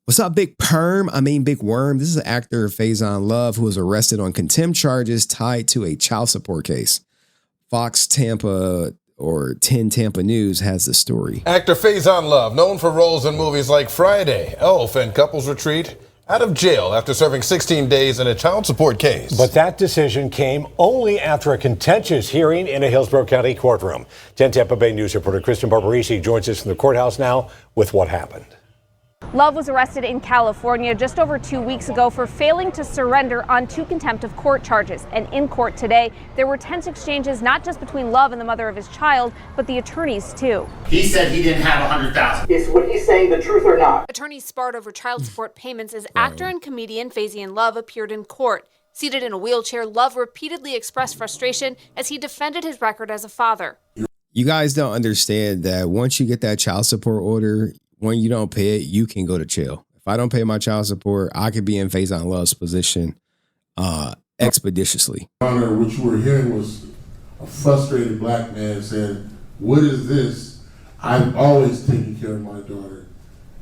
What's up, Big Perm? Big Worm. This is actor Faizon Love, who was arrested on contempt charges tied to a child support case. Fox Tampa or 10 Tampa News has the story. Actor Faizon Love, known for roles in movies like Friday, Elf, and Couples Retreat, out of jail after serving 16 days in a child support case. But that decision came only after a contentious hearing in a Hillsborough County courtroom. 10 Tampa Bay News reporter Kristen Barbarisi joins us from the courthouse now with what happened. Love was arrested in California just over 2 weeks ago for failing to surrender on 2 contempt of court charges. And in court today, there were tense exchanges not just between Love and the mother of his child, but the attorneys too. He said he didn't have $100,000. Is what he's saying the truth or not? Attorneys sparred over child support payments as actor and comedian Faizon Love appeared in court. Seated in a wheelchair, Love repeatedly expressed frustration as he defended his record as a father. You guys don't understand that once you get that child support order, when you don't pay it, you can go to jail. If I don't pay my child support, I could be in Faizon Love's position expeditiously. Honor, what you were hearing was a frustrated black man saying, "What is this? I've always taken care of my daughter."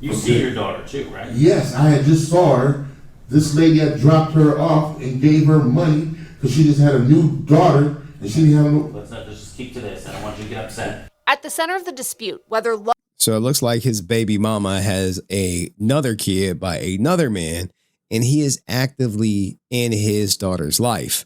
You see your daughter too, right? Yes, I had just saw her. This lady had dropped her off and gave her money because she just had a new daughter and she didn't have no. Let's not just keep to this. I don't want you to get upset. At the center of the dispute, whether Love... So it looks like his baby mama has another kid by another man, and he is actively in his daughter's life.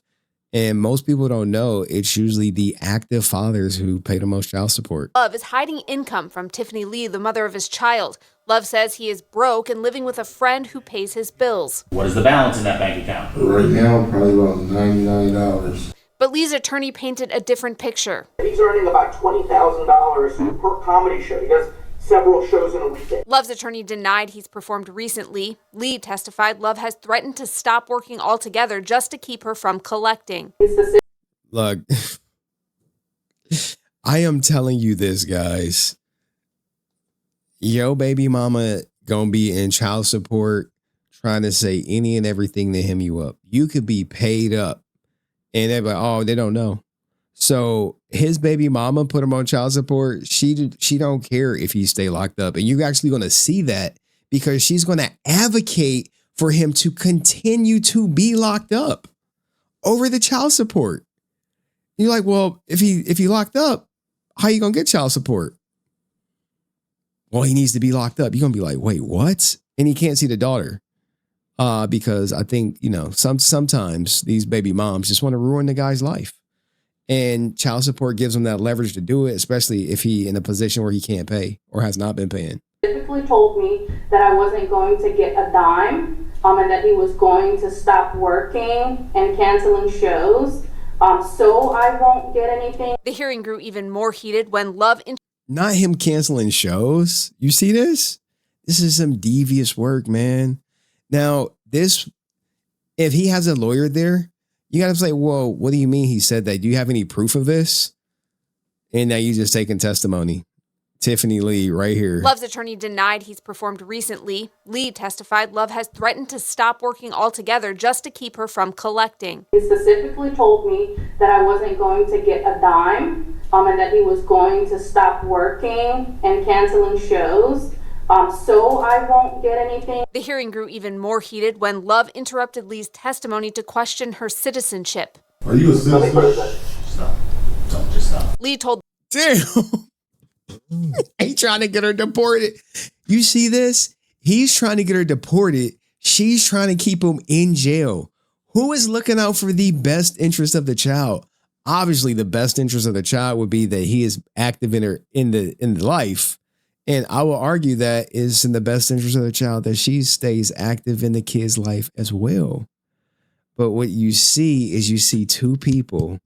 And most people don't know it's usually the active fathers who pay the most child support. Love is hiding income from Tiffany Lee, the mother of his child. Love says he is broke and living with a friend who pays his bills. What is the balance in that bank account? Right now, probably about $99. But Lee's attorney painted a different picture. He's earning about $20,000 per comedy show. He does several shows in a weekend. Love's attorney denied he's performed recently. Lee testified Love has threatened to stop working altogether just to keep her from collecting. Look, I am telling you this, guys. Yo, baby mama gonna be in child support trying to say any and everything to hem you up. You could be paid up and they're like, oh, they don't know. So his baby mama put him on child support. She don't care if he stay locked up. And you're actually going to see that because she's going to advocate for him to continue to be locked up over the child support. You're like, well, if he locked up, how you going to get child support? Well, he needs to be locked up. You're going to be like, wait, what? And he can't see the daughter. Because I think, sometimes these baby moms just want to ruin the guy's life. And child support gives him that leverage to do it, especially if he in a position where he can't pay or has not been paying. Specifically told me that I wasn't going to get a dime, and that he was going to stop working and canceling shows, so I won't get anything. The hearing grew even more heated when Love... Not him canceling shows. You see this? This is some devious work, man. Now, if he has a lawyer there, you got to say, whoa, what do you mean he said that? Do you have any proof of this? And now you just taking testimony. Tiffany Lee right here. Love's attorney denied he's performed recently. Lee testified Love has threatened to stop working altogether just to keep her from collecting. He specifically told me that I wasn't going to get a dime, and that he was going to stop working and canceling shows. So I won't get anything. The hearing grew even more heated when Love interrupted Lee's testimony to question her citizenship. Are you a citizen? Just stop. Lee told... Damn. He trying to get her deported. You see this? He's trying to get her deported. She's trying to keep him in jail. Who is looking out for the best interest of the child? Obviously, the best interest of the child would be that he is active in the life. And I will argue that it's in the best interest of the child that she stays active in the kid's life as well. But what you see is two people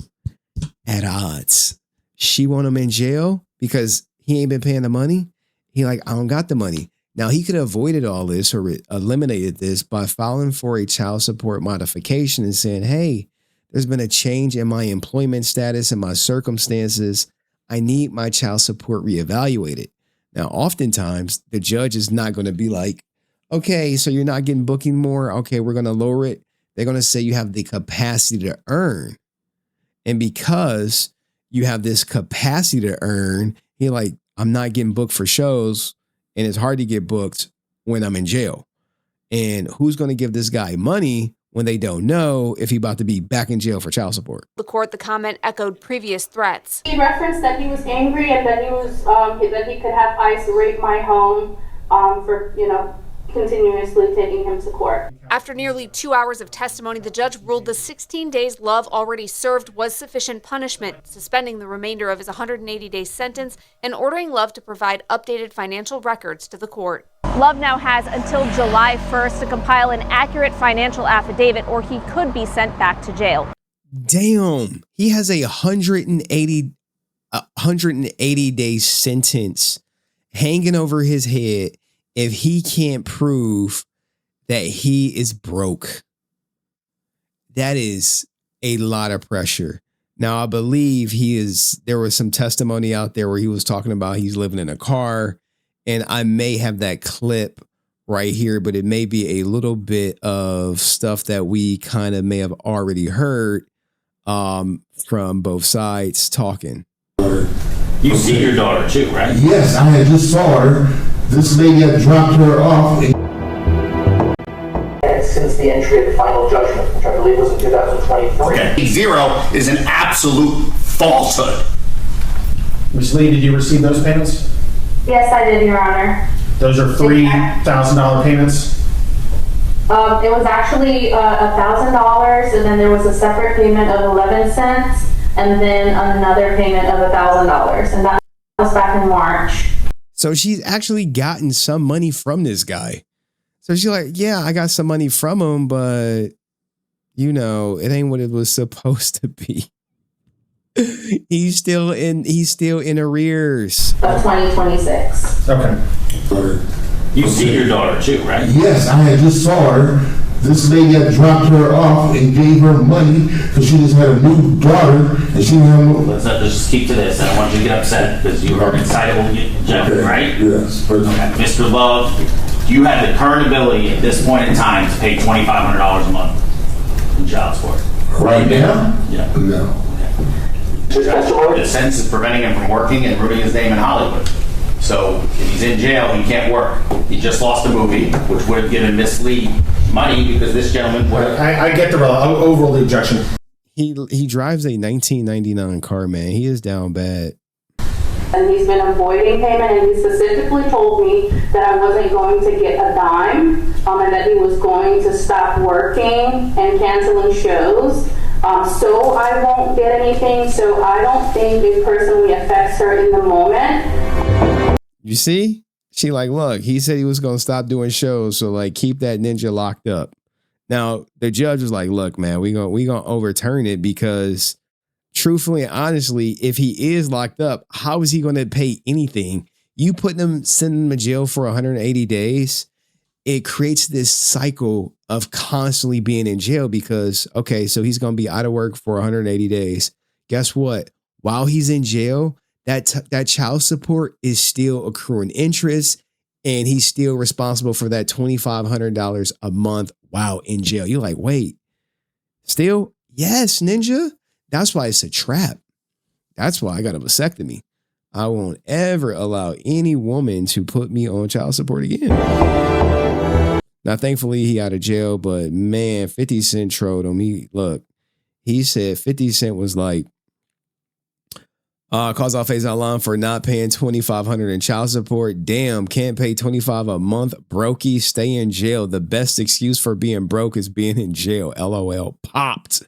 at odds. She want him in jail because he ain't been paying the money. He like, I don't got the money. Now, he could have avoided all this or eliminated this by filing for a child support modification and saying, hey, there's been a change in my employment status and my circumstances. I need my child support reevaluated. Now, oftentimes, the judge is not going to be like, okay, so you're not getting booking more. Okay, we're going to lower it. They're going to say you have the capacity to earn. And because you have this capacity to earn, you're like, I'm not getting booked for shows, and it's hard to get booked when I'm in jail. And who's going to give this guy money when they don't know if he's about to be back in jail for child support? The court, the comment echoed previous threats. He referenced that he was angry and that he was that he could have ICE raid my home for continuously taking him to court. After nearly 2 hours of testimony, the judge ruled the 16 days Love already served was sufficient punishment, suspending the remainder of his 180-day sentence and ordering Love to provide updated financial records to the court. Love now has until July 1st to compile an accurate financial affidavit, or he could be sent back to jail. Damn, he has a 180-day sentence hanging over his head if he can't prove that he is broke. That is a lot of pressure. Now, I believe there was some testimony out there where he was talking about he's living in a car, and I may have that clip right here, but it may be a little bit of stuff that we kind of may have already heard from both sides talking. You see your daughter too, right? Yes, I had just saw her. This lady had dropped her off. And since the entry of the final judgment, which I believe was in 2023. Okay. Zero is an absolute falsehood. Ms. Lee, did you receive those payments? Yes, I did, Your Honor. Those are $3,000 payments? It was actually $1,000, and then there was a separate payment of 11 cents, and then another payment of $1,000, and that was back in March. So she's actually gotten some money from this guy. So she's like, yeah, I got some money from him, but it ain't what it was supposed to be. He's still in arrears. Of 2026. Okay. You see your daughter too, right? Yes, I had just saw her. This lady had dropped her off and gave her money because she just had a new daughter and she had no... Let's just keep to this. I don't want you to get upset because you are an excitable gentleman, right? Yes. Okay. Mr. Love, you have the current ability at this point in time to pay $2,500 a month in child support. Right now? Yeah. No. The sentence is preventing him from working and ruining his name in Hollywood. So if he's in jail, he can't work. He just lost a movie, which would have given Miss Lee money because this gentleman would have... I get the overall objection. He drives a 1999 car, man. He is down bad. And he's been avoiding payment, and he specifically told me that I wasn't going to get a dime, and that he was going to stop working and canceling shows. So I won't get anything, so I don't think it personally affects her in the moment. You see? She like, look, he said he was going to stop doing shows, so like keep that ninja locked up. Now, the judge was like, look, man, we gonna overturn it because truthfully and honestly, if he is locked up, how is he going to pay anything? You sending him to jail for 180 days, it creates this cycle of constantly being in jail because, okay, so he's going to be out of work for 180 days. Guess what? While he's in jail, that child support is still accruing interest, and he's still responsible for that $2,500 a month while in jail. You're like, wait, still? Yes, ninja. That's why it's a trap. That's why I got a vasectomy. I won't ever allow any woman to put me on child support again. Now, thankfully, he out of jail, but man, 50 Cent trolled him. He said 50 Cent was like, calls out Faizon line for not paying $2,500 in child support. Damn, can't pay $25 a month. Brokey, stay in jail. The best excuse for being broke is being in jail. LOL. Popped.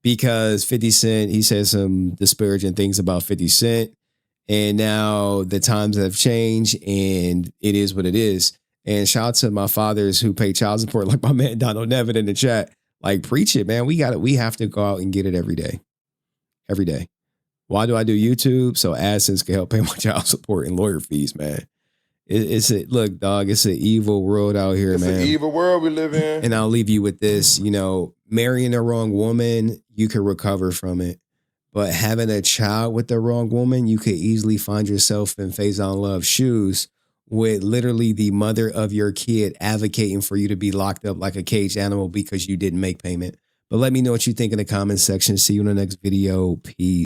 Because 50 Cent, he said some disparaging things about 50 Cent. And now the times have changed and it is what it is. And shout out to my fathers who pay child support, like my man Donald Nevin in the chat. Like, preach it, man. We got it. We have to go out and get it every day. Every day. Why do I do YouTube? So AdSense can help pay my child support and lawyer fees, man. Look, dog, it's an evil world out here, man. It's an evil world we live in. And I'll leave you with this, marrying the wrong woman, you can recover from it. But having a child with the wrong woman, you could easily find yourself in Faizon Love's shoes with literally the mother of your kid advocating for you to be locked up like a caged animal because you didn't make payment. But let me know what you think in the comments section. See you in the next video. Peace.